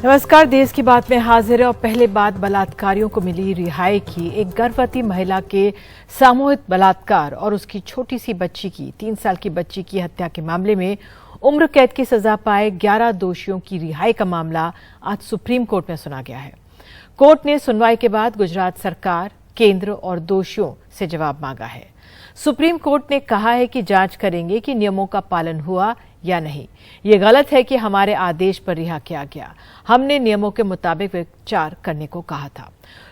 नमस्कार, देश की बात में हाजिर है और पहले बात बलात्कारियों को मिली रिहाई की। एक गर्भवती महिला के सामूहिक बलात्कार और उसकी छोटी सी बच्ची की 3 साल की बच्ची की हत्या के मामले में उम्र कैद की सजा पाए 11 दोषियों की रिहाई का मामला आज सुप्रीम कोर्ट में सुना गया है। कोर्ट ने सुनवाई के बाद गुजरात सरकार, केंद्र और दोषियों से जवाब मांगा है। सुप्रीम कोर्ट ने कहा है कि जांच करेंगे कि नियमों का पालन हुआ या नहीं। ये गलत है कि हमारे आदेश पर रिहा किया गया। हमने नियमों के मुताबिक विचार करने को कहा था।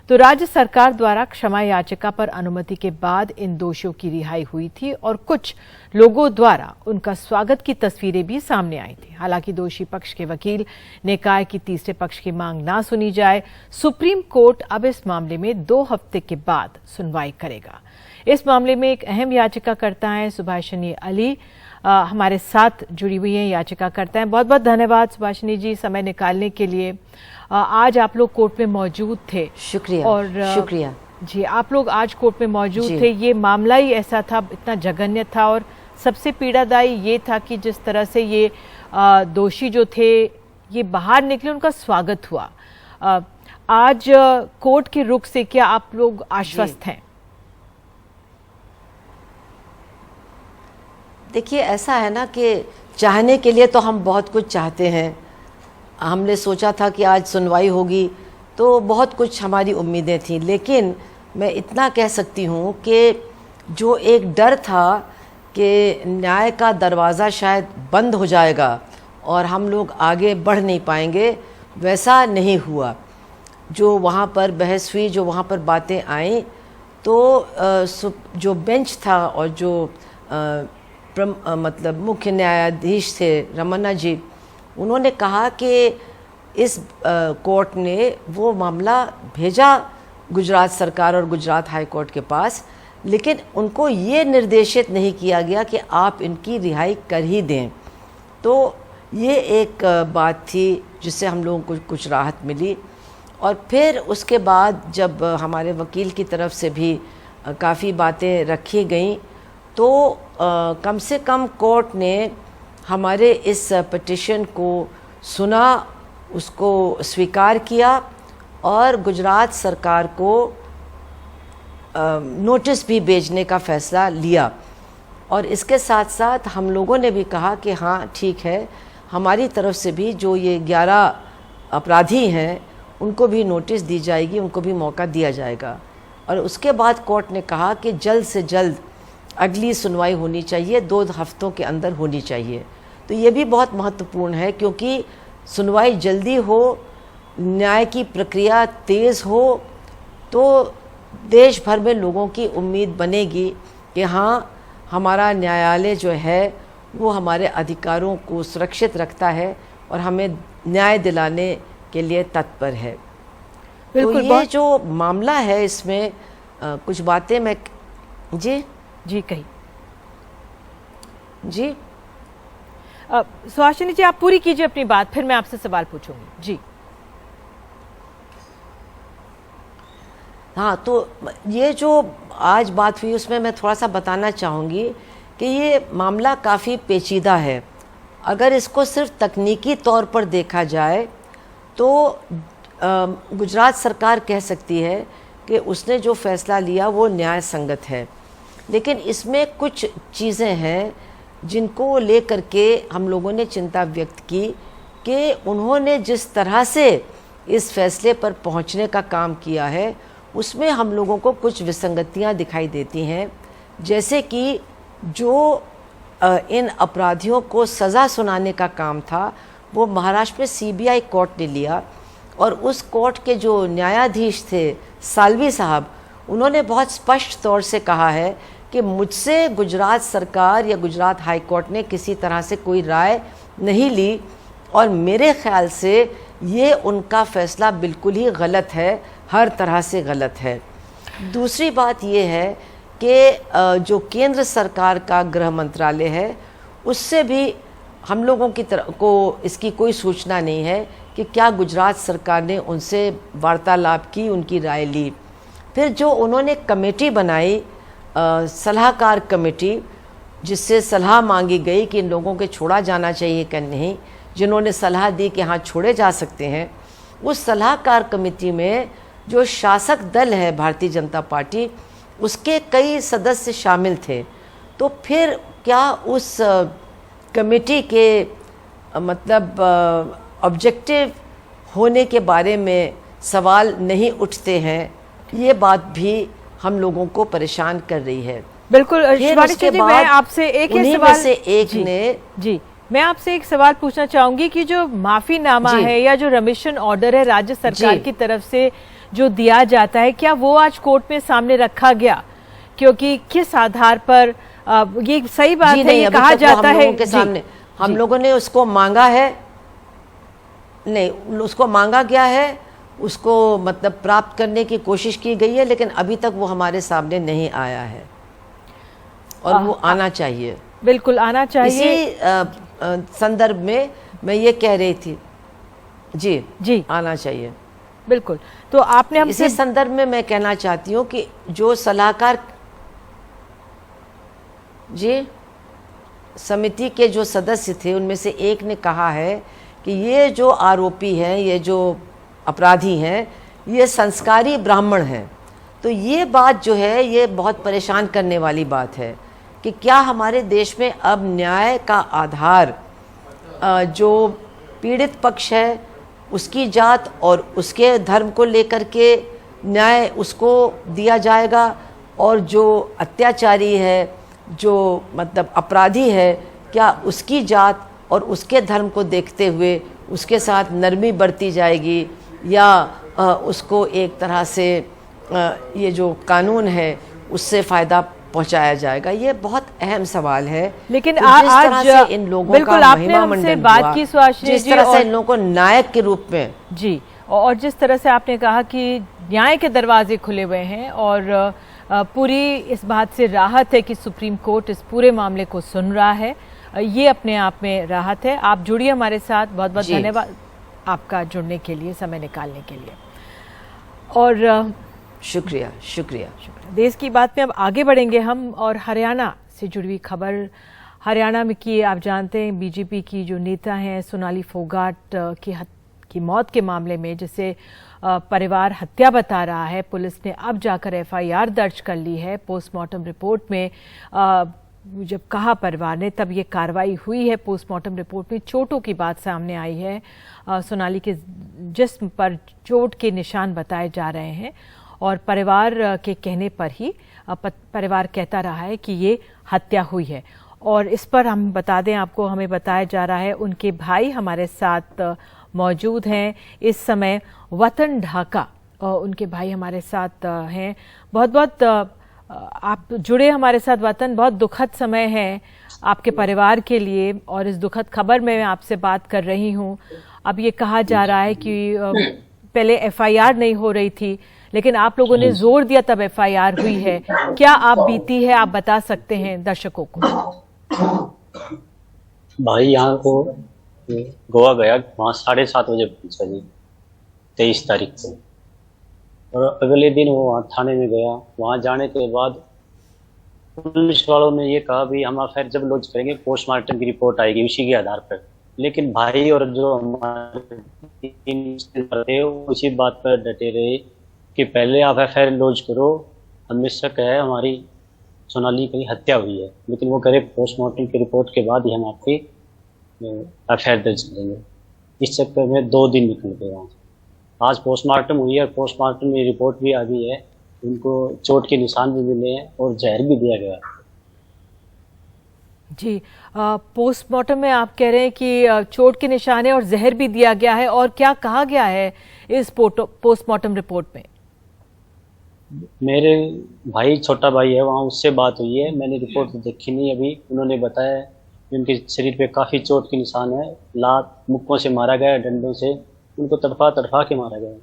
तो राज्य सरकार द्वारा क्षमा याचिका पर अनुमति के बाद इन दोषियों की रिहाई हुई थी और कुछ लोगों द्वारा उनका स्वागत की तस्वीरें भी सामने आई थी। हालांकि दोषी पक्ष के वकील ने कहा कि तीसरे पक्ष की मांग ना सुनी जाए। सुप्रीम कोर्ट अब इस मामले में 2 हफ्ते के बाद सुनवाई करेगा। इस मामले में एक अहम याचिकाकर्ता हैं सुभाषिनी अली, हमारे साथ जुड़ी हुई हैं याचिकाकर्ता हैं। बहुत बहुत धन्यवाद सुभाषिनी जी समय निकालने के लिए। आज आप लोग कोर्ट में मौजूद थे। शुक्रिया। और शुक्रिया जी, आप लोग आज कोर्ट में मौजूद थे। ये मामला ही ऐसा था, इतना जघन्य था और सबसे पीड़ादायी ये था कि जिस तरह से ये दोषी जो थे ये बाहर निकले, उनका स्वागत हुआ। आज कोर्ट के रुख से क्या आप लोग आश्वस्त हैं? देखिए, ऐसा है ना कि चाहने के लिए तो हम बहुत कुछ चाहते हैं। हमने सोचा था कि आज सुनवाई होगी तो बहुत कुछ हमारी उम्मीदें थी, लेकिन मैं इतना कह सकती हूँ कि जो एक डर था कि न्याय का दरवाज़ा शायद बंद हो जाएगा और हम लोग आगे बढ़ नहीं पाएंगे, वैसा नहीं हुआ। जो वहाँ पर बहस हुई, जो वहाँ पर बातें आईं, तो जो बेंच था और जो मतलब मुख्य न्यायाधीश थे रमन्ना जी, उन्होंने कहा कि इस कोर्ट ने वो मामला भेजा गुजरात सरकार और गुजरात हाई कोर्ट के पास, लेकिन उनको ये निर्देशित नहीं किया गया कि आप इनकी रिहाई कर ही दें। तो ये एक बात थी जिससे हम लोगों को कुछ राहत मिली। और फिर उसके बाद जब हमारे वकील की तरफ से भी काफ़ी बातें रखी गईं, तो कम से कम कोर्ट ने हमारे इस पिटीशन को सुना, उसको स्वीकार किया और गुजरात सरकार को नोटिस भी भेजने का फ़ैसला लिया। और इसके साथ साथ हम लोगों ने भी कहा कि हाँ ठीक है, हमारी तरफ से भी जो ये 11 अपराधी हैं उनको भी नोटिस दी जाएगी, उनको भी मौका दिया जाएगा। और उसके बाद कोर्ट ने कहा कि जल्द से जल्द अगली सुनवाई होनी चाहिए, 2 हफ्तों के अंदर होनी चाहिए। तो ये भी बहुत महत्वपूर्ण है, क्योंकि सुनवाई जल्दी हो, न्याय की प्रक्रिया तेज़ हो, तो देश भर में लोगों की उम्मीद बनेगी कि हाँ, हमारा न्यायालय जो है वो हमारे अधिकारों को सुरक्षित रखता है और हमें न्याय दिलाने के लिए तत्पर है। तो ये जो मामला है, इसमें कुछ बातें मैं जी कही जी। सुहासिनी जी, आप पूरी कीजिए अपनी बात, फिर मैं आपसे सवाल पूछूंगी। जी हाँ, तो ये जो आज बात हुई उसमें मैं थोड़ा सा बताना चाहूँगी कि ये मामला काफ़ी पेचीदा है। अगर इसको सिर्फ तकनीकी तौर पर देखा जाए तो गुजरात सरकार कह सकती है कि उसने जो फ़ैसला लिया वो न्याय संगत है, लेकिन इसमें कुछ चीज़ें हैं जिनको लेकर के हम लोगों ने चिंता व्यक्त की कि उन्होंने जिस तरह से इस फैसले पर पहुंचने का काम किया है उसमें हम लोगों को कुछ विसंगतियां दिखाई देती हैं। जैसे कि जो इन अपराधियों को सज़ा सुनाने का काम था वो महाराष्ट्र में सीबीआई कोर्ट ने लिया, और उस कोर्ट के जो न्यायाधीश थे साल्वी साहब, उन्होंने बहुत स्पष्ट तौर से कहा है कि मुझसे गुजरात सरकार या गुजरात हाई कोर्ट ने किसी तरह से कोई राय नहीं ली और मेरे ख्याल से ये उनका फ़ैसला बिल्कुल ही गलत है, हर तरह से गलत है। दूसरी बात ये है कि जो केंद्र सरकार का गृह मंत्रालय है उससे भी हम लोगों की तरफ को इसकी कोई सूचना नहीं है कि क्या गुजरात सरकार ने उनसे वार्तालाप की, उनकी राय ली। फिर जो उन्होंने कमेटी बनाई, सलाहकार कमेटी, जिससे सलाह मांगी गई कि इन लोगों के छोड़ा जाना चाहिए कि नहीं, जिन्होंने सलाह दी कि हाँ छोड़े जा सकते हैं, उस सलाहकार कमेटी में जो शासक दल है भारतीय जनता पार्टी, उसके कई सदस्य शामिल थे। तो फिर क्या उस कमेटी के मतलब ऑब्जेक्टिव होने के बारे में सवाल नहीं उठते हैं? ये बात भी हम लोगों को परेशान कर रही है। बिल्कुल फिर शिवानी उसके जी, बाद मैं आपसे एक ही उन्हीं में सवाल से एक जी, ने जी मैं आपसे एक सवाल पूछना चाहूंगी कि जो माफीनामा जी है या जो रमिशन ऑर्डर है राज्य सरकार जी की तरफ से जो दिया जाता है, क्या वो आज कोर्ट में सामने रखा गया? क्योंकि किस आधार पर ये सही बात जी है, नहीं, ये अभी कहा तक वो जाता हम है लोगों के सामने हम लोगों ने उसको मांगा है, नहीं उसको मांगा गया है, उसको मतलब प्राप्त करने की कोशिश की गई है, लेकिन अभी तक वो हमारे सामने नहीं आया है और वो आना चाहिए। बिल्कुल आना चाहिए। इसी संदर्भ में मैं ये कह रही थी, जी जी आना चाहिए। बिल्कुल, तो आपने हमसे इसी संदर्भ में मैं कहना चाहती हूँ कि जो सलाहकार जी समिति के जो सदस्य थे उनमें से एक ने कहा है कि ये जो आरोपी हैं, ये जो अपराधी हैं, ये संस्कारी ब्राह्मण हैं। तो ये बात जो है ये बहुत परेशान करने वाली बात है कि क्या हमारे देश में अब न्याय का आधार जो पीड़ित पक्ष है उसकी जात और उसके धर्म को लेकर के न्याय उसको दिया जाएगा, और जो अत्याचारी है, जो मतलब अपराधी है, क्या उसकी जात और उसके धर्म को देखते हुए उसके साथ नरमी बरती जाएगी, या उसको एक तरह से ये जो कानून है उससे फ़ायदा पहुंचाया जाएगा? ये बहुत अहम सवाल है। लेकिन तो जिस तरह आज से इन लोगों बिल्कुल का आपने महिमा हमसे मंडन बात हुआ, की सुभाषिनी जिस जी, तरह से और इन लोगों को नायक के रूप में जी, और जिस तरह से आपने कहा कि न्याय के दरवाजे खुले हुए हैं और पूरी इस बात से राहत है कि सुप्रीम कोर्ट इस पूरे मामले को सुन रहा है, ये अपने आप में राहत है। आप जुड़िए हमारे साथ, बहुत बहुत धन्यवाद आपका जुड़ने के लिए, समय निकालने के लिए। और शुक्रिया शुक्रिया। देश की बात में अब आगे बढ़ेंगे हम, और हरियाणा से जुड़ी हुई खबर। हरियाणा में की आप जानते हैं बीजेपी की जो नेता हैं सोनाली फोगाट की मौत के मामले में, जिसे परिवार हत्या बता रहा है, पुलिस ने अब जाकर एफआईआर दर्ज कर ली है। पोस्टमार्टम रिपोर्ट में जब कहा परिवार ने तब ये कार्रवाई हुई है। पोस्टमार्टम रिपोर्ट में चोटों की बात सामने आई है। सोनाली के जिस्म पर चोट के निशान बताए जा रहे हैं और परिवार के कहने पर ही परिवार कहता रहा है कि ये हत्या हुई है। और इस पर हम बता दें आपको, हमें बताया जा रहा है उनके भाई हमारे साथ मौजूद हैं इस समय वतन ढाका। उनके भाई हमारे साथ हैं। बहुत बहुत आप जुड़े हमारे साथ वतन। बहुत दुखद समय है आपके परिवार के लिए और इस दुखद खबर में मैं आपसे बात कर रही हूं। अब ये कहा जा रहा है कि पहले एफआईआर नहीं हो रही थी, लेकिन आप लोगों ने जोर दिया तब एफआईआर हुई है। क्या आप बीती है आप बता सकते हैं दर्शकों को? भाई यहाँ को गोवा गया, वहाँ 7:30 बजे पहुंचा जी 23 तारीख को, और अगले दिन वो वहाँ थाने में गया। वहाँ जाने के बाद पुलिस वालों ने ये कहा भी हम फिर जब लॉन्च करेंगे पोस्टमार्टम की रिपोर्ट आएगी उसी के आधार पर। लेकिन भाई और जो हमारे थे उसी बात पर डटे रहे कि पहले आप एफआईआर लॉन्च करो, हमें शक है हमारी सोनाली की हत्या हुई है, लेकिन वो करे पोस्टमार्टम की रिपोर्ट के बाद ही हम आपकी एफआईआर दर्ज करेंगे। इस चक्कर में 2 दिन निकल गए वहाँ से। आज पोस्टमार्टम हुई है, पोस्टमार्टम में रिपोर्ट भी आ गई है, उनको चोट के निशान भी मिले हैं और जहर भी दिया गया है। जी, पोस्टमार्टम में आप कह रहे हैं कि चोट के निशान है और जहर भी दिया गया है, और क्या कहा गया है इस पोस्टमार्टम रिपोर्ट में? मेरे भाई, छोटा भाई है वहाँ, उससे बात हुई है, मैंने रिपोर्ट देखी नहीं अभी। उन्होंने बताया कि उनके शरीर पे काफ़ी चोट के निशान है, लात मुक्कों से मारा गया, डंडों से उनको तड़फा तड़फा के मारा गया।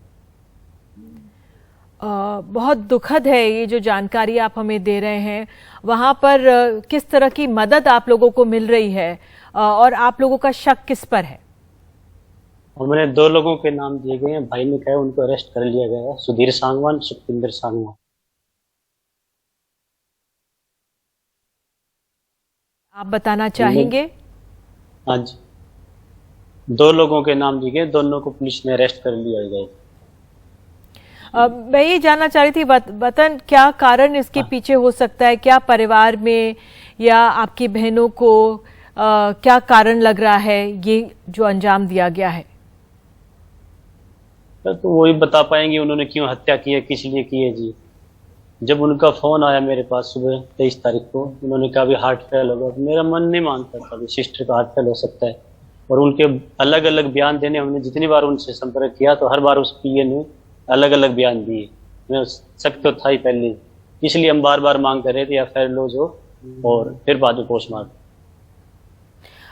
बहुत दुखद है ये जो जानकारी आप हमें दे रहे हैं। वहाँ पर किस तरह की मदद आप लोगों को मिल रही है और आप लोगों का शक किस पर है? और मैंने 2 लोगों के नाम दिए गए हैं, भाई ने कहा उनको अरेस्ट कर लिया गया है, सुधीर सांगवान, सुखविंदर सांगवान। आप बताना चाहेंगे? हाँ जी, 2 लोगों के नाम लिखे, दोनों को पुलिस ने अरेस्ट कर लिया गया। मैं ये जानना चाह रही थी वतन, क्या कारण इसके पीछे हो सकता है? क्या परिवार में या आपकी बहनों को क्या कारण लग रहा है ये जो अंजाम दिया गया है? तो वही बता पाएंगे उन्होंने क्यों हत्या की है, किस लिए की है जी। जब उनका फोन आया मेरे पास सुबह 23 तारीख को, उन्होंने कहा भी हार्ट फेल होगा, मेरा मन नहीं मानता था भी सिस्टर का हार्ट फेल हो सकता है। और उनके अलग अलग बयान देने, हमने जितनी बार उनसे संपर्क किया तो हर बार उस पीए ने अलग अलग बयान दिए। मैं शक तो था ही पहले, इसलिए हम बार बार मांग कर रहे थे एफआईआर लॉज हो और फिर बाद में पोस्टमार्टम।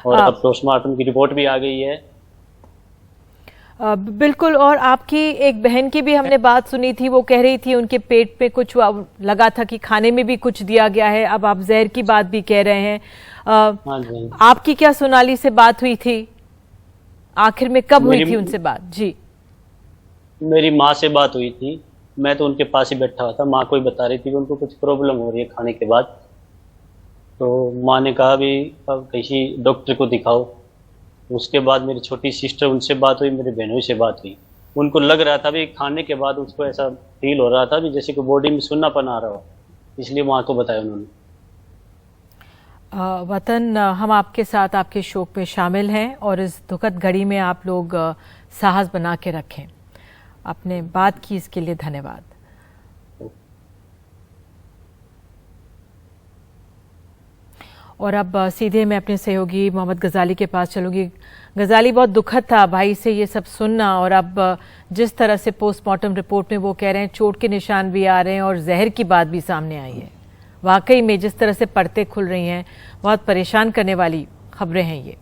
और अब पोस्टमार्टम की रिपोर्ट भी आ गई है। बिल्कुल। और आपकी एक बहन की भी हमने बात सुनी थी, वो कह रही थी उनके पेट पे कुछ लगा था कि खाने में भी कुछ दिया गया है। अब आप जहर की बात भी कह रहे हैं। हाँ जी। आपकी क्या सोनाली से बात हुई थी? आखिर में कब हुई थी उनसे बात? जी, मेरी माँ से बात हुई थी, मैं तो उनके पास ही बैठा हुआ था। माँ को ही बता रही थी कि उनको कुछ प्रॉब्लम हो रही है खाने के बाद। तो माँ ने कहा भी अब किसी डॉक्टर को दिखाओ। उसके बाद मेरी छोटी सिस्टर, उनसे बात हुई, मेरी बहनों से बात हुई। उनको लग रहा था भी खाने के बाद उसको ऐसा फील हो रहा था भी जैसे कि बॉडी में सुन्नापन आ रहा हो, इसलिए माँ को बताया उन्होंने। वतन, हम आपके साथ आपके शोक में शामिल हैं और इस दुखद घड़ी में आप लोग साहस बना के रखें। आपने बात की, इसके लिए धन्यवाद। और अब सीधे मैं अपने सहयोगी मोहम्मद गजाली के पास चलूंगी। गजाली, बहुत दुखद था भाई से ये सब सुनना, और अब जिस तरह से पोस्टमार्टम रिपोर्ट में वो कह रहे हैं चोट के निशान भी आ रहे हैं और जहर की बात भी सामने आई है। वाकई में जिस तरह से परतें खुल रही हैं, बहुत परेशान करने वाली खबरें हैं ये।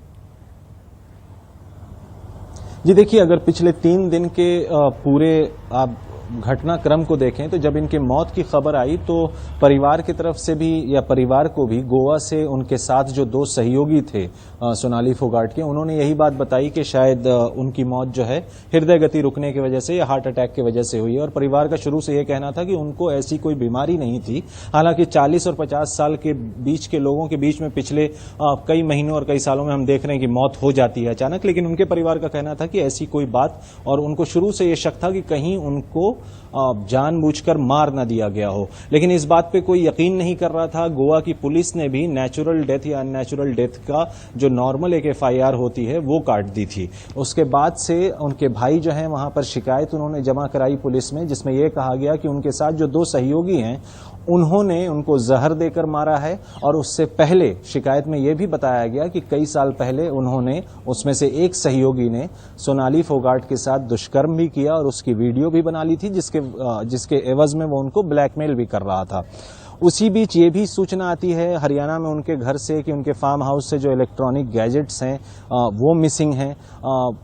जी देखिए, अगर पिछले 3 दिन के पूरे आप घटनाक्रम को देखें तो जब इनके मौत की खबर आई तो परिवार की तरफ से भी, या परिवार को भी, गोवा से उनके साथ जो 2 सहयोगी थे सोनाली फोगाट के, उन्होंने यही बात बताई कि शायद उनकी मौत जो है हृदय गति रुकने की वजह से या हार्ट अटैक की वजह से हुई है। और परिवार का शुरू से यह कहना था कि उनको ऐसी कोई बीमारी नहीं थी। हालांकि 40 और 50 साल के बीच के लोगों के बीच में पिछले कई महीनों और कई सालों में हम देख रहे हैं कि मौत हो जाती है अचानक, लेकिन उनके परिवार का कहना था कि ऐसी कोई बात, और उनको शुरू से यह शक था कि कहीं उनको जानबूझकर मार न दिया गया हो। लेकिन इस बात पे कोई यकीन नहीं कर रहा था। गोवा की पुलिस ने भी नेचुरल डेथ या अननेचुरल डेथ का जो नॉर्मल एक एफआईआर होती है वो काट दी थी। उसके बाद से उनके भाई जो हैं वहां पर शिकायत उन्होंने जमा कराई पुलिस में, जिसमें यह कहा गया कि उनके साथ जो 2 सहयोगी हैं उन्होंने उनको जहर देकर मारा है। और उससे पहले शिकायत में यह भी बताया गया कि कई साल पहले उन्होंने, उसमें से एक सहयोगी ने सोनाली फोगाट के साथ दुष्कर्म भी किया और उसकी वीडियो भी बना ली थी, जिसके एवज में वो उनको ब्लैकमेल भी कर रहा था। उसी बीच ये भी सूचना आती है हरियाणा में उनके घर से कि उनके फार्म हाउस से जो इलेक्ट्रॉनिक गैजेट्स हैं वो मिसिंग हैं।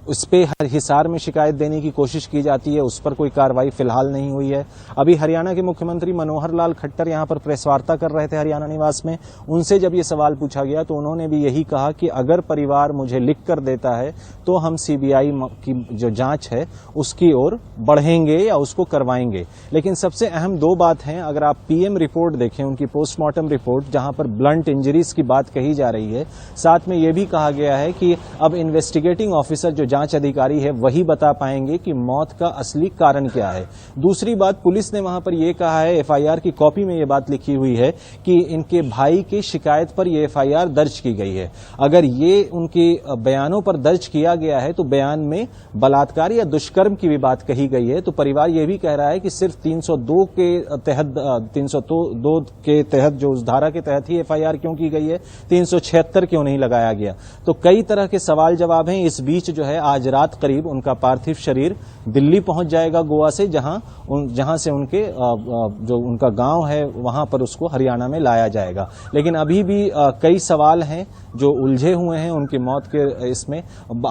इस पे हिसार में शिकायत देने की कोशिश की जाती है, उस पर कोई कार्रवाई फिलहाल नहीं हुई है। अभी हरियाणा के मुख्यमंत्री मनोहर लाल खट्टर यहाँ पर प्रेस वार्ता कर रहे थे हरियाणा निवास में। उनसे जब ये सवाल पूछा गया तो उन्होंने भी यही कहा कि अगर परिवार मुझे लिख कर देता है तो हम सीबीआई की जो जांच है उसकी ओर बढ़ेंगे या उसको करवाएंगे। लेकिन सबसे अहम 2 बात हैं। अगर आप पीएम रिपोर्ट देखें, उनकी पोस्टमार्टम रिपोर्ट, जहां पर ब्लंट इंजरीज की बात कही जा रही है, साथ में यह भी कहा गया है कि अब इन्वेस्टिगेटिंग ऑफिसर जो जांच अधिकारी है वही बता पाएंगे कि मौत का असली कारण क्या है। दूसरी बात, पुलिस ने वहां पर यह कहा है, एफआईआर की कॉपी में यह बात लिखी हुई है कि इनके भाई की शिकायत पर यह एफआईआर दर्ज की गई है। अगर ये उनके बयानों पर दर्ज किया गया है तो बयान में बलात्कार या दुष्कर्म की भी बात कही गई है। तो परिवार यह भी कह रहा है कि सिर्फ 302 के तहत 302 के तहत जो उस धारा के तहत ही एफआईआर क्यों की गई है, 376 क्यों नहीं लगाया गया। तो कई तरह के सवाल जवाब हैं। इस बीच जो है आज रात करीब उनका पार्थिव शरीर दिल्ली पहुंच जाएगा गोवा से, जहां से उनके जो उनका गांव है वहां पर उसको हरियाणा में लाया जाएगा। लेकिन अभी भी कई सवाल हैं जो उलझे हुए हैं उनकी मौत के इसमें।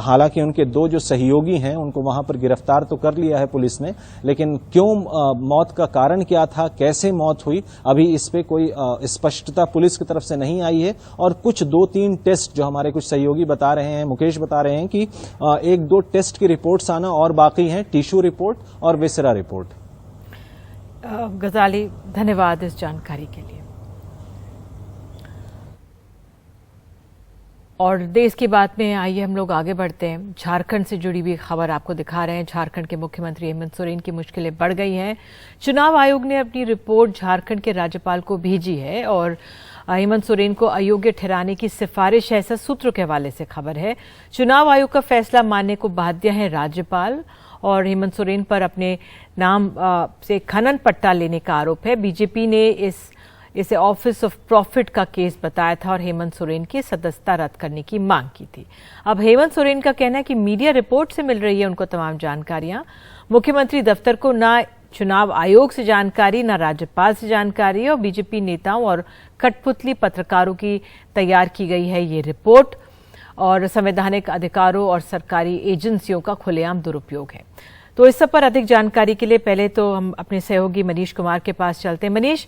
हालांकि उनके 2 जो सहयोगी हैं उनको वहां पर गिरफ्तार तो कर लिया है पुलिस ने, लेकिन क्यों मौत का कारण क्या था, कैसे मौत हुई, अभी इस पे कोई स्पष्टता पुलिस की तरफ से नहीं आई है। और कुछ 2-3 टेस्ट जो हमारे कुछ सहयोगी बता रहे हैं, मुकेश बता रहे हैं कि 1-2 टेस्ट की रिपोर्ट्स आना और बाकी हैं, टिश्यू रिपोर्ट और विसरा रिपोर्ट। गजाली, धन्यवाद इस जानकारी के लिए। और देश की बात में आइए हम लोग आगे बढ़ते हैं। झारखंड से जुड़ी हुई खबर आपको दिखा रहे हैं। झारखंड के मुख्यमंत्री हेमंत सोरेन की मुश्किलें बढ़ गई हैं। चुनाव आयोग ने अपनी रिपोर्ट झारखंड के राज्यपाल को भेजी है और हेमंत सोरेन को अयोग्य ठहराने की सिफारिश है, ऐसा सूत्रों के हवाले से खबर है। चुनाव आयोग का फैसला मानने को बाध्य है राज्यपाल और हेमंत सोरेन पर अपने नाम से खनन पट्टा लेने का आरोप है। बीजेपी ने इसे ऑफिस ऑफ प्रॉफिट का केस बताया था और हेमंत सोरेन की सदस्यता रद्द करने की मांग की थी। अब हेमंत सोरेन का कहना है कि मीडिया रिपोर्ट से मिल रही है उनको तमाम जानकारियां। मुख्यमंत्री दफ्तर को ना चुनाव आयोग से जानकारी, ना राज्यपाल से जानकारी और बीजेपी नेताओं और कठपुतली पत्रकारों की तैयार की गई है ये रिपोर्ट और संवैधानिक अधिकारों और सरकारी एजेंसियों का खुलेआम दुरुपयोग है। तो इस सब पर अधिक जानकारी के लिए पहले तो हम अपने सहयोगी मनीष कुमार के पास चलते हैं। मनीष,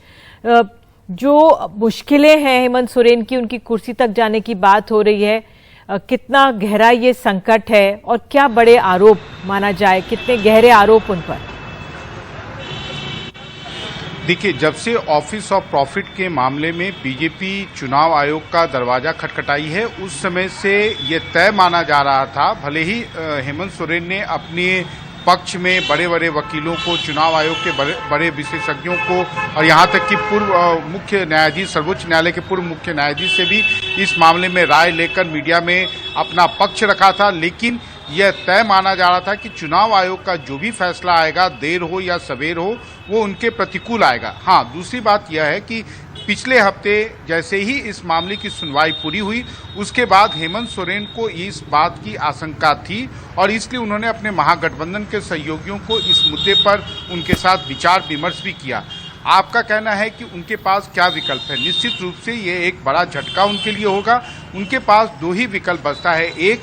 जो मुश्किलें हैं हेमंत सोरेन की, उनकी कुर्सी तक जाने की बात हो रही है, कितना गहरा ये संकट है और क्या बड़े आरोप माना जाए, कितने गहरे आरोप उन पर? देखिए, जब से ऑफिस ऑफ प्रॉफिट के मामले में बीजेपी चुनाव आयोग का दरवाजा खटखटाई है, उस समय से ये तय माना जा रहा था, भले ही हेमंत सोरेन ने अपने पक्ष में बड़े बड़े वकीलों को, चुनाव आयोग के बड़े विशेषज्ञों को और यहाँ तक कि पूर्व मुख्य न्यायाधीश, सर्वोच्च न्यायालय के पूर्व मुख्य न्यायाधीश से भी इस मामले में राय लेकर मीडिया में अपना पक्ष रखा था, लेकिन यह तय माना जा रहा था कि चुनाव आयोग का जो भी फैसला आएगा, देर हो या सवेर हो, वो उनके प्रतिकूल आएगा। हाँ, दूसरी बात यह है कि पिछले हफ्ते जैसे ही इस मामले की सुनवाई पूरी हुई, उसके बाद हेमंत सोरेन को इस बात की आशंका थी और इसलिए उन्होंने अपने महागठबंधन के सहयोगियों को इस मुद्दे पर उनके साथ विचार विमर्श भी किया। आपका कहना है कि उनके पास क्या विकल्प है? निश्चित रूप से ये एक बड़ा झटका उनके लिए होगा। उनके पास दो ही विकल्प बचता है। एक,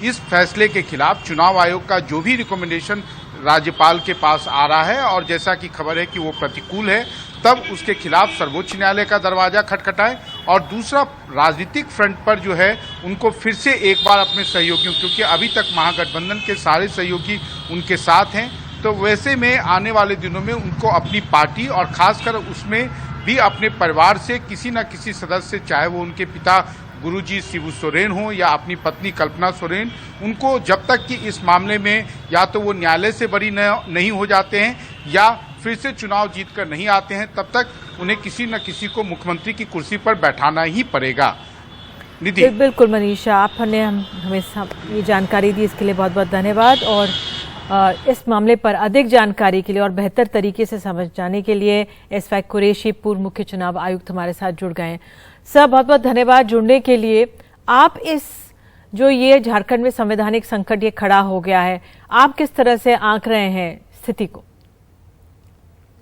इस फैसले के खिलाफ चुनाव आयोग का जो भी रिकमेंडेशन राज्यपाल के पास आ रहा है और जैसा कि खबर है कि वो प्रतिकूल है, तब उसके खिलाफ सर्वोच्च न्यायालय का दरवाजा खटखटाए। और दूसरा, राजनीतिक फ्रंट पर जो है उनको फिर से एक बार अपने सहयोगियों, क्योंकि अभी तक महागठबंधन के सारे सहयोगी उनके साथ हैं, तो वैसे में आने वाले दिनों में उनको अपनी पार्टी और खासकर उसमें भी अपने परिवार से किसी न किसी सदस्य, चाहे वो उनके पिता गुरुजी शिबू सोरेन हो या अपनी पत्नी कल्पना सोरेन, उनको जब तक कि इस मामले में या तो वो न्यायालय से बरी नहीं हो जाते हैं या फिर से चुनाव जीतकर नहीं आते हैं, तब तक उन्हें किसी न किसी को मुख्यमंत्री की कुर्सी पर बैठाना ही पड़ेगा। निधि। बिल्कुल मनीषा, आपने हमें ये जानकारी दी, इसके लिए बहुत बहुत धन्यवाद। और इस मामले पर अधिक जानकारी के लिए और बेहतर तरीके से समझ जाने के लिए एसवाई कुरैशी, पूर्व मुख्य चुनाव आयुक्त, हमारे साथ जुड़ गए हैं। सर, बहुत बहुत धन्यवाद जुड़ने के लिए। आप जो ये झारखंड में संवैधानिक संकट ये खड़ा हो गया है, आप किस तरह से आंक रहे हैं स्थिति को?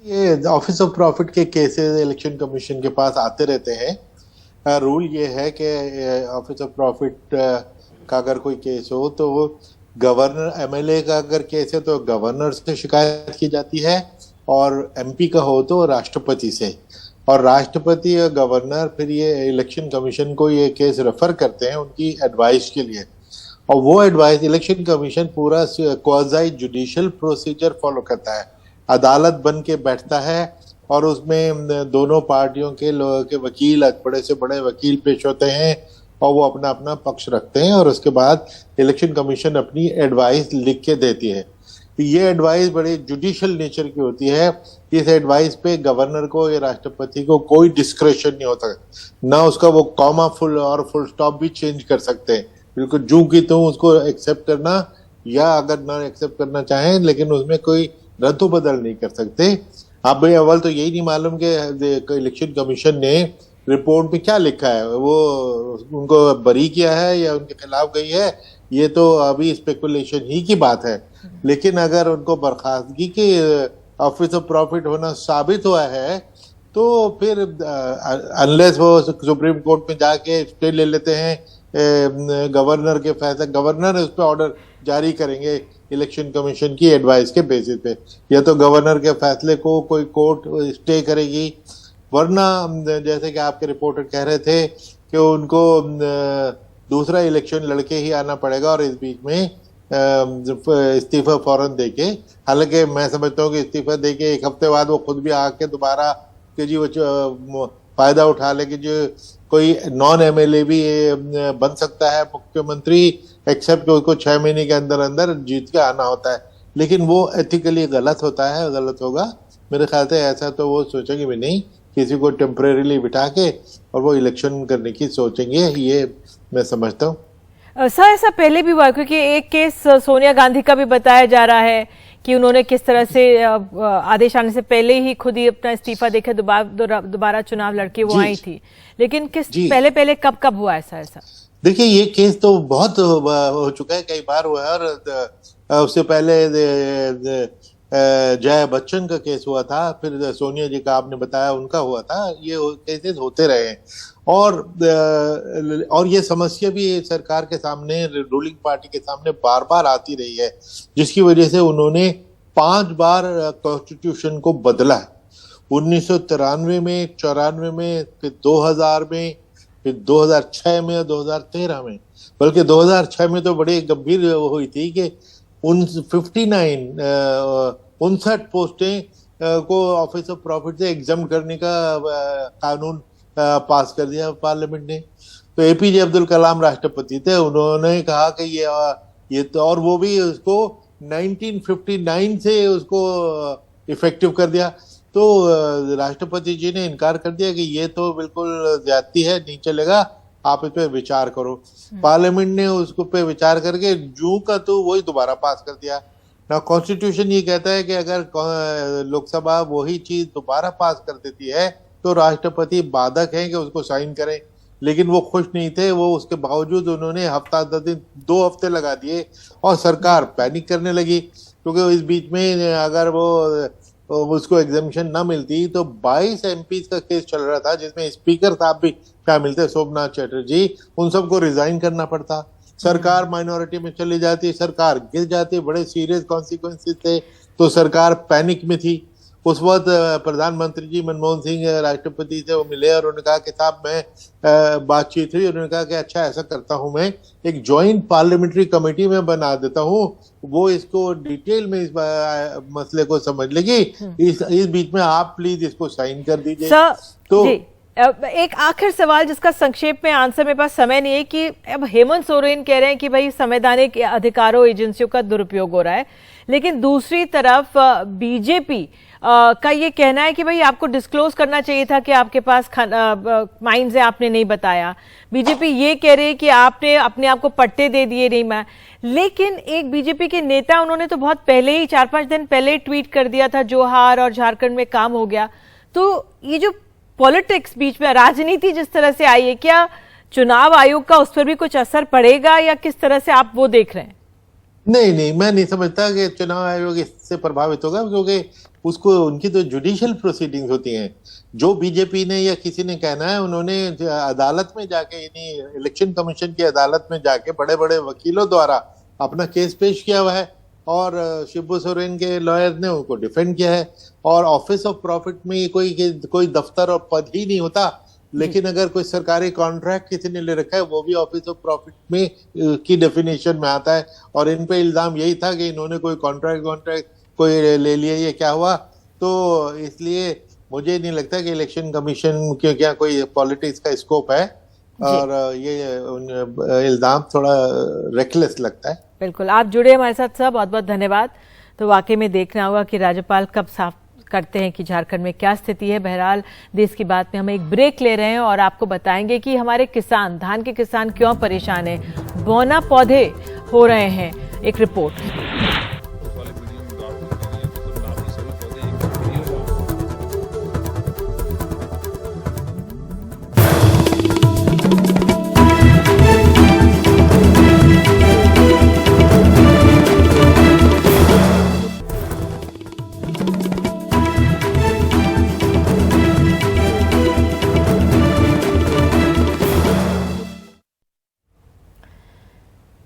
ये ऑफिस ऑफ प्रॉफिट के केसेस इलेक्शन कमीशन के पास आते रहते हैं। रूल ये है कि ऑफिस ऑफ प्रॉफिट का अगर कोई केस हो तो वो गवर्नर, एमएलए का अगर केस है तो गवर्नर से शिकायत की जाती है और एमपी का हो तो राष्ट्रपति से, और राष्ट्रपति और गवर्नर फिर ये इलेक्शन कमीशन को ये केस रेफर करते हैं उनकी एडवाइस के लिए। और वो एडवाइस इलेक्शन कमीशन पूरा क्वाज़ी जुडिशियल प्रोसीजर फॉलो करता है, अदालत बन के बैठता है और उसमें दोनों पार्टियों के वकील, बड़े से बड़े वकील पेश होते हैं और वो अपना अपना पक्ष रखते हैं और उसके बाद इलेक्शन कमीशन अपनी एडवाइस लिख के देती है। ये एडवाइस बड़ी जुडिशियल नेचर की होती है। इस एडवाइस पे गवर्नर को या राष्ट्रपति को कोई डिस्क्रेशन नहीं होता, ना उसका वो कॉमा फुल और फुल स्टॉप भी चेंज कर सकते हैं। बिल्कुल जूं की त्यों उसको एक्सेप्ट करना या अगर ना एक्सेप्ट करना चाहें, लेकिन उसमें कोई रद्दो बदल नहीं कर सकते। अब भाई अव्वल तो यही नहीं मालूम कि इलेक्शन कमीशन ने रिपोर्ट में क्या लिखा है, वो उनको बरी किया है या उनके खिलाफ गई है, ये तो अभी स्पेकुलेशन ही की बात है। लेकिन अगर उनको बर्खास्तगी के ऑफिस ऑफ प्रॉफिट होना साबित हुआ है तो फिर अनलेस वो सुप्रीम कोर्ट में जाके स्टे ले लेते हैं गवर्नर के फैसले, गवर्नर उस पर ऑर्डर जारी करेंगे इलेक्शन कमीशन की एडवाइस के बेसिस पे, या तो गवर्नर के फैसले को कोई कोर्ट स्टे करेगी, वरना जैसे कि आपके रिपोर्टर कह रहे थे कि उनको दूसरा इलेक्शन लड़के ही आना पड़ेगा और इस बीच में इस्तीफा फौरन देके, हालांकि मैं समझता हूँ कि इस्तीफा देके एक हफ्ते बाद वो खुद भी आके दोबारा कि जी वो फायदा उठा ले कि जो कोई नॉन एमएलए भी बन सकता है मुख्यमंत्री, एक्सेप्ट उसको 6 महीने के अंदर अंदर जीत के आना होता है, लेकिन वो एथिकली गलत होता है, गलत होगा मेरे ख्याल से। ऐसा तो वो सोचेंगे भी नहीं, किसी को टेम्परेरीली बिठा के और वो इलेक्शन करने की सोचेंगे, ये मैं समझता हूँ। सर ऐसा पहले भी हुआ, क्योंकि एक केस सोनिया गांधी का भी बताया जा रहा है कि उन्होंने किस तरह से आदेश आने से पहले ही खुद ही अपना इस्तीफा देकर दोबारा चुनाव लड़के वो आई थी, लेकिन पहले कब हुआ ऐसा? देखिए ये केस तो बहुत हो चुका है, कई बार हुआ है, और उससे पहले जया बच्चन का केस हुआ था, फिर सोनिया जी का आपने बताया उनका हुआ था, ये केसेस होते रहे हैं। और ये समस्या भी सरकार के सामने, रूलिंग पार्टी के सामने बार बार आती रही है, जिसकी वजह से उन्होंने 5 बार कॉन्स्टिट्यूशन को बदला है। 1993 में, 94 में, फिर 2000 में, फिर 2006 में और 2013 में। बल्कि 2006 में तो बड़ी गंभीर हुई थी कि 59 पोस्टें को ऑफिस ऑफ प्रॉफिट से एग्जाम करने का कानून पास कर दिया पार्लियामेंट ने। तो एपीजे अब्दुल कलाम राष्ट्रपति थे, उन्होंने कहा कि ये तो, और वो भी उसको 1959 से उसको इफेक्टिव कर दिया। तो राष्ट्रपति जी ने इनकार कर दिया कि ये तो बिल्कुल ज्यादती है, नहीं चलेगा, आप इस पे विचार करो। पार्लियामेंट ने उसको पे विचार करके जू का तो वही दोबारा पास कर दिया ना। कॉन्स्टिट्यूशन ये कहता है कि अगर लोकसभा वही चीज दोबारा पास कर देती है तो राष्ट्रपति बाधक है कि उसको साइन करें, लेकिन वो खुश नहीं थे। वो उसके बावजूद उन्होंने हफ्ता 10 दिन 2 हफ्ते लगा दिए और सरकार पैनिक करने लगी, क्योंकि इस बीच में अगर वो उसको एग्जामिशन ना मिलती तो 22 एमपी का केस चल रहा था, जिसमें स्पीकर साहब भी शामिल थे, शोभनाथ चैटर्जी, उन सबको रिजाइन करना पड़ता। सरकार माइनॉरिटी में चली जाती, सरकार गिर जाती, बड़े सीरियस कॉन्सिक्वेंसेस थे, तो सरकार पैनिक में थी। उस वक्त प्रधानमंत्री जी मनमोहन सिंह राष्ट्रपति से वो मिले और उन्होंने कहा कि साहब मैं बातचीत हुई, उन्होंने कहा कि अच्छा ऐसा करता हूं, मैं एक जॉइंट पार्लियामेंट्री कमेटी में बना देता हूं, वो इसको डिटेल में इस मसले को समझ लेगी। इस बीच में आप प्लीज इसको साइन कर दीजिए। तो एक आखिर सवाल जिसका संक्षेप में आंसर मेरे पास समय नहीं है, कि अब हेमंत सोरेन कह रहे हैं कि भाई संवैधानिक अधिकारों एजेंसियों का दुरुपयोग हो रहा है, लेकिन दूसरी तरफ बीजेपी का ये कहना है कि भाई आपको डिस्क्लोज करना चाहिए था कि आपके पास माइंस है, आपने नहीं बताया। बीजेपी ये कह रही है कि आपने अपने आप को पट्टे दे दिए नहीं। लेकिन एक बीजेपी के नेता, उन्होंने तो बहुत पहले ही 4-5 दिन पहले ट्वीट कर दिया था जोहार और झारखंड में काम हो गया। तो ये जो पॉलिटिक्स बीच में राजनीति जिस तरह से आई है, क्या चुनाव आयोग का उस पर भी कुछ असर पड़ेगा या किस तरह से आप वो देख रहे हैं? नहीं, मैं नहीं समझता कि चुनाव आयोग इससे प्रभावित होगा, क्योंकि उसको उनकी तो जुडिशियल प्रोसीडिंग्स होती हैं। जो बीजेपी ने या किसी ने कहना है, उन्होंने अदालत में जाके, यानी इलेक्शन कमीशन की अदालत में जाके बड़े बड़े वकीलों द्वारा अपना केस पेश किया हुआ है, और शिबू सोरेन के लॉयर ने उनको डिफेंड किया है। और ऑफिस ऑफ प्रॉफिट में कोई दफ्तर और पद ही नहीं होता, लेकिन अगर कोई सरकारी कॉन्ट्रैक्ट किसी ने ले रखा है, वो भी ऑफिस ऑफ प्रॉफिट में की डेफिनेशन में आता है। और इन पे इल्जाम यही था कि इन्होंने कोई कॉन्ट्रैक्ट कोई ले लिया, ये क्या हुआ। तो इसलिए मुझे नहीं लगता कि इलेक्शन कमीशन के क्या कोई पॉलिटिक्स का स्कोप है, और ये इल्जाम थोड़ा रेकलेस लगता है। बिल्कुल, आप जुड़े हमारे साथ सर, बहुत बहुत धन्यवाद। तो वाकई में देखना होगा कि राज्यपाल कब साफ करते हैं कि झारखंड में क्या स्थिति है। बहरहाल देश की बात में हम एक ब्रेक ले रहे हैं और आपको बताएंगे कि हमारे किसान, धान के किसान क्यों परेशान हैं, बौना पौधे हो रहे हैं। एक रिपोर्ट।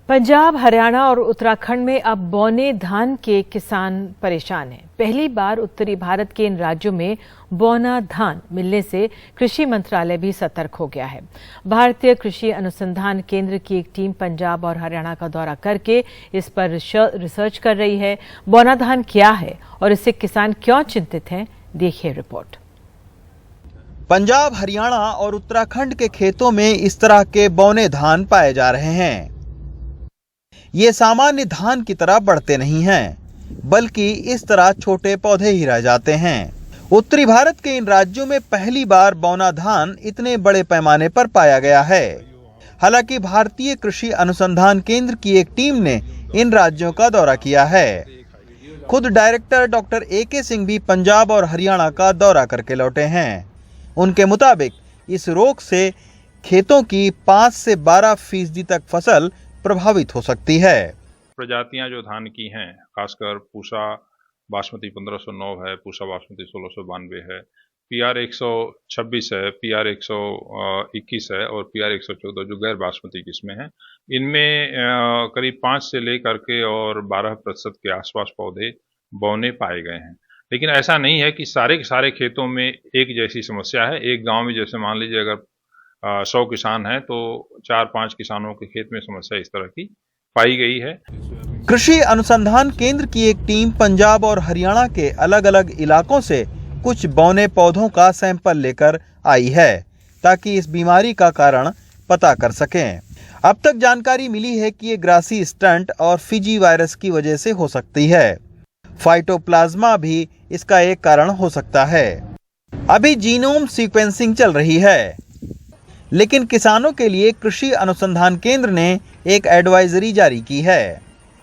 पंजाब, हरियाणा और उत्तराखंड में अब बौने धान के किसान परेशान हैं। पहली बार उत्तरी भारत के इन राज्यों में बौना धान मिलने से कृषि मंत्रालय भी सतर्क हो गया है। भारतीय कृषि अनुसंधान केंद्र की एक टीम पंजाब और हरियाणा का दौरा करके इस पर रिसर्च कर रही है। बौना धान क्या है और इससे किसान क्यों चिंतित हैं, देखिए रिपोर्ट। पंजाब, हरियाणा और उत्तराखंड के खेतों में इस तरह के बौने धान पाए जा रहे हैं। ये सामान्य धान की तरह बढ़ते नहीं हैं, बल्कि इस तरह छोटे पौधे ही रह जाते हैं। उत्तरी भारत के इन राज्यों में पहली बार बौना धान इतने बड़े पैमाने पर पाया गया है। हालांकि भारतीय कृषि अनुसंधान केंद्र की एक टीम ने इन राज्यों का दौरा किया है। खुद डायरेक्टर डॉक्टर AK सिंह भी पंजाब और हरियाणा का दौरा करके लौटे हैं। उनके मुताबिक इस रोग से खेतों की 5 से 12% तक फसल प्रभावित हो सकती है। प्रजातियां जो धान की हैं, खासकर पूसा बासमती 1509 है, पूसा बासमती 1692 है, PR 126 है, PR 121 है और PR 114 जो गैर बासमती किस्में हैं, इनमें करीब 5 से लेकर के और 12% के आसपास पौधे बौने पाए गए हैं। लेकिन ऐसा नहीं है कि सारे के सारे खेतों में एक जैसी समस्या है। एक गांव में जैसे मान लीजिए अगर 100 किसान हैं तो 4-5 किसानों के खेत में समस्या इस तरह की पाई गई है। कृषि अनुसंधान केंद्र की एक टीम पंजाब और हरियाणा के अलग अलग इलाकों से कुछ बौने पौधों का सैंपल लेकर आई है ताकि इस बीमारी का कारण पता कर सकें। अब तक जानकारी मिली है कि ये ग्रासी स्टंट और फिजी वायरस की वजह से हो सकती है। फाइटोप्लाज्मा भी इसका एक कारण हो सकता है। अभी जीनोम सीक्वेंसिंग चल रही है, लेकिन किसानों के लिए कृषि अनुसंधान केंद्र ने एक एडवाइजरी जारी की है।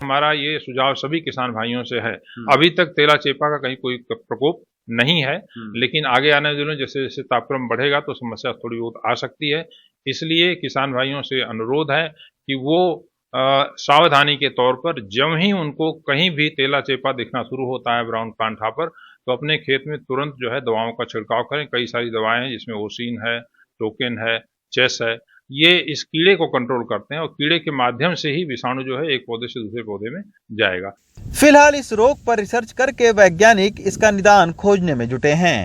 हमारा ये सुझाव सभी किसान भाइयों से है, अभी तक तेला चेपा का कहीं कोई प्रकोप नहीं है, लेकिन आगे आने दिनों जैसे जैसे तापक्रम बढ़ेगा तो समस्या थोड़ी बहुत आ सकती है। इसलिए किसान भाइयों से अनुरोध है कि वो सावधानी के तौर पर जब ही उनको कहीं भी तेला चेपा दिखना शुरू होता है ब्राउन कांठा पर, तो अपने खेत में तुरंत जो है दवाओं का छिड़काव करें। कई सारी दवाएं हैं जिसमें ओसिन है, टोकेन है, चेस है, ये इस कीड़े को कंट्रोल करते हैं और कीड़े के माध्यम से ही विषाणु जो है एक पौधे से दूसरे पौधे में जाएगा। फिलहाल इस रोग पर रिसर्च करके वैज्ञानिक इसका निदान खोजने में जुटे हैं।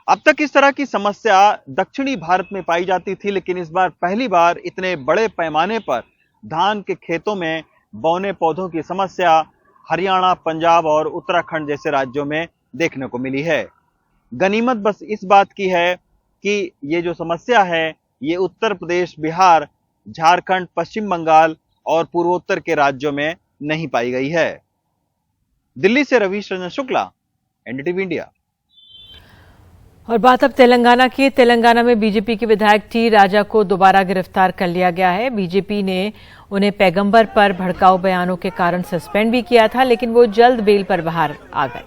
अब तक इस तरह की समस्या दक्षिणी भारत में पाई जाती थी, लेकिन इस बार पहली बार इतने बड़े पैमाने पर धान के खेतों में बौने पौधों की समस्या हरियाणा, पंजाब और उत्तराखंड जैसे राज्यों में देखने को मिली है। गनीमत बस इस बात की है कि ये जो समस्या है ये उत्तर प्रदेश, बिहार, झारखंड, पश्चिम बंगाल और पूर्वोत्तर के राज्यों में नहीं पाई गई है। दिल्ली से रवीश रंजन शुक्ला, NDTV इंडिया। और बात अब तेलंगाना की। तेलंगाना में बीजेपी के विधायक T राजा को दोबारा गिरफ्तार कर लिया गया है। बीजेपी ने उन्हें पैगंबर पर भड़काऊ बयानों के कारण सस्पेंड भी किया था, लेकिन वो जल्द बेल पर बाहर आ गए।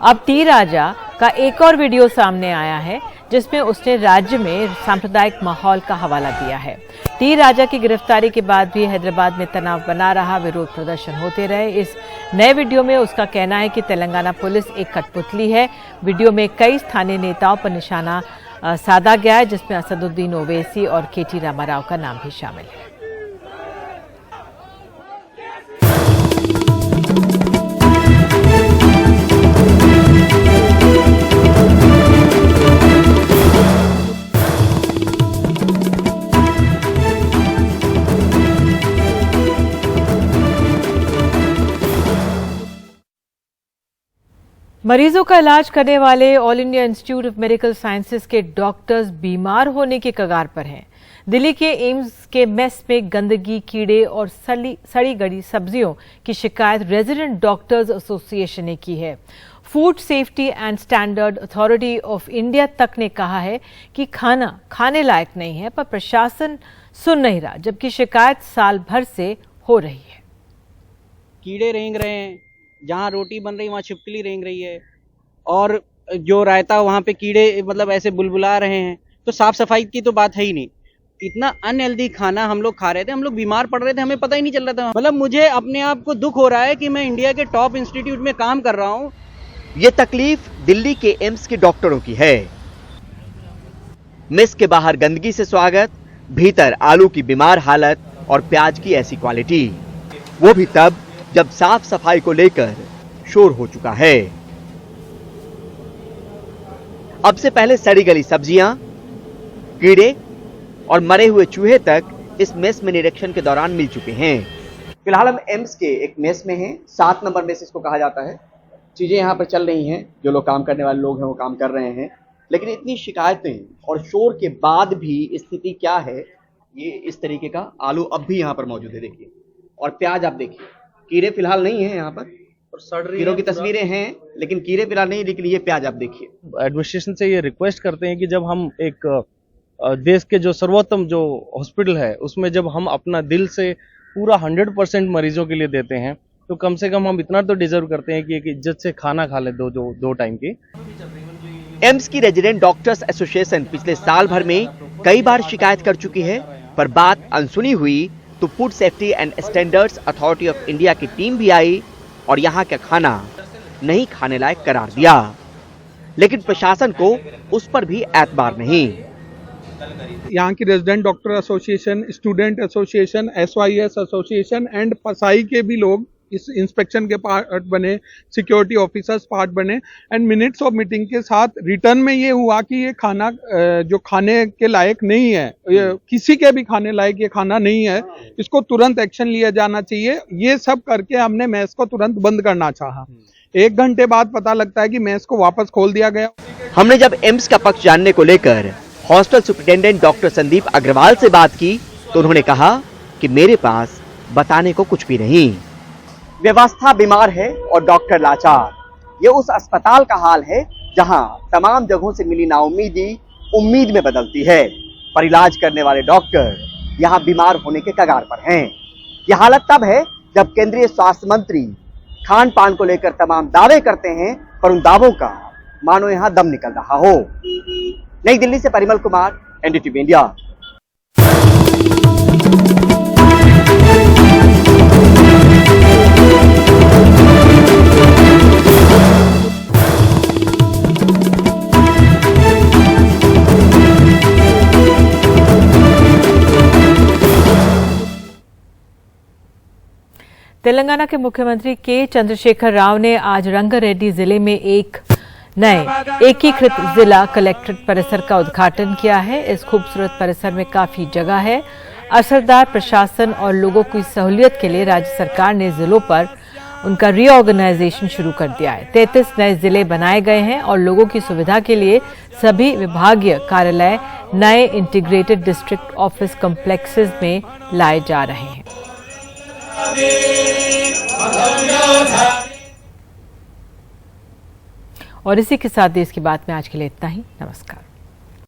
अब T राजा का एक और वीडियो सामने आया है जिसमें उसने राज्य में सांप्रदायिक माहौल का हवाला दिया है। T राजा की गिरफ्तारी के बाद भी हैदराबाद में तनाव बना रहा, विरोध प्रदर्शन होते रहे। इस नए वीडियो में उसका कहना है कि तेलंगाना पुलिस एक कठपुतली है। वीडियो में कई स्थानीय नेताओं पर निशाना साधा गया है, जिसमें असदुद्दीन ओवैसी और KT रामाराव का नाम भी शामिल है। मरीजों का इलाज करने वाले all India institute of medical sciences के डॉक्टर्स बीमार होने के कगार पर हैं। दिल्ली के एम्स के मेस में गंदगी, कीड़े और सड़ी गली सब्जियों की शिकायत रेजिडेंट डॉक्टर्स एसोसिएशन ने की है। Food safety and standard authority of India तक ने कहा है कि खाना खाने लायक नहीं है, पर प्रशासन सुन नहीं रहा, जबकि शिकायत साल भर से हो रही है। कीड़े रेंग रहे हैं, जहाँ रोटी बन रही वहाँ छिपकली रेंग रही है, और जो रायता वहाँ पे कीड़े मतलब ऐसे बुलबुला रहे हैं। तो साफ सफाई की तो बात है ही नहीं। इतना अनहेल्दी खाना हम लोग खा रहे थे, हम लोग बीमार पड़ रहे थे, हमें पता ही नहीं चल रहा था। मतलब मुझे अपने आप को दुख हो रहा है कि मैं इंडिया के टॉप इंस्टीट्यूट में काम कर रहा हूँ। ये तकलीफ दिल्ली के एम्स के डॉक्टरों की है। मेस के बाहर गंदगी से स्वागत, भीतर आलू की बीमार हालत और प्याज की ऐसी क्वालिटी, वो भी तब जब साफ सफाई को लेकर शोर हो चुका है। अब से पहले सड़ी गली सब्जियां, कीड़े और मरे हुए चूहे तक इस मेस में निरीक्षण के दौरान मिल चुके हैं। फिलहाल हम एम्स के एक मेस में हैं, 7 नंबर मेस इसको कहा जाता है। चीजें यहाँ पर चल रही हैं, जो लोग काम करने वाले लोग हैं वो काम कर रहे हैं। लेकिन इतनी शिकायतें और शोर के बाद भी स्थिति क्या है, ये इस तरीके का आलू अब भी यहाँ पर मौजूद है, देखिए। और प्याज आप देखिए, कीड़े फिलहाल नहीं है यहाँ पर, कीड़ों की तस्वीरें हैं लेकिन कीड़े फिलहाल नहीं, लेकिन ये प्याज आप देखिए। एडमिनिस्ट्रेशन से ये रिक्वेस्ट करते हैं कि जब हम एक देश के जो सर्वोत्तम जो हॉस्पिटल है उसमें जब हम अपना दिल से पूरा 100% मरीजों के लिए देते हैं, तो कम से कम हम इतना तो डिजर्व करते हैं कि एक इज्जत से खाना खा ले दो टाइम की। एम्स की रेजिडेंट डॉक्टर्स एसोसिएशन पिछले साल भर में कई बार शिकायत कर चुकी है, पर बात अनसुनी हुई तो food safety and standards authority of India की टीम भी आई और यहाँ का खाना नहीं खाने लायक करार दिया, लेकिन प्रशासन को उस पर भी एतबार नहीं। यहाँ की resident doctor association, student association, SYS association and पसाई के भी लोग इस इंस्पेक्शन के पार्ट बने, सिक्योरिटी ऑफिसर्स पार्ट बने एंड मिनट्स ऑफ मीटिंग के साथ रिटर्न में ये हुआ कि ये खाना जो खाने के लायक नहीं है, किसी के भी खाने लायक ये खाना नहीं है, इसको तुरंत एक्शन लिया जाना चाहिए। ये सब करके हमने मेस को तुरंत बंद करना चाहा। 1 घंटे बाद पता लगता है कि मेस को वापस खोल दिया गया। हमने जब एम्स का पक्ष जानने को लेकर hostel superintendent doctor Sandeep Agarwal से बात की तो उन्होंने कहा कि मेरे पास बताने को कुछ भी नहीं। व्यवस्था बीमार है और डॉक्टर लाचार, ये उस अस्पताल का हाल है जहां तमाम जगहों से मिली नाउम्मीदी उम्मीद में बदलती है, पर इलाज करने वाले डॉक्टर यहां बीमार होने के कगार पर हैं। यह हालत तब है जब केंद्रीय स्वास्थ्य मंत्री खान पान को लेकर तमाम दावे करते हैं, पर उन दावों का मानो यहां दम निकल रहा हो। नई दिल्ली से परिमल कुमार, NDTV इंडिया। तेलंगाना के मुख्यमंत्री के चंद्रशेखर राव ने आज रंगारेड्डी जिले में एक नए एकीकृत जिला कलेक्ट्रेट परिसर का उद्घाटन किया है। इस खूबसूरत परिसर में काफी जगह है। असरदार प्रशासन और लोगों की सहूलियत के लिए राज्य सरकार ने जिलों पर उनका रीऑर्गेनाइजेशन शुरू कर दिया है। 33 नए जिले बनाए गए हैं और लोगों की सुविधा के लिए सभी विभागीय कार्यालय नए इंटीग्रेटेड डिस्ट्रिक्ट ऑफिस कॉम्प्लेक्सेस में लाए जा रहे हैं। और इसी के साथ देश की बात में आज के लिए इतना ही। नमस्कार।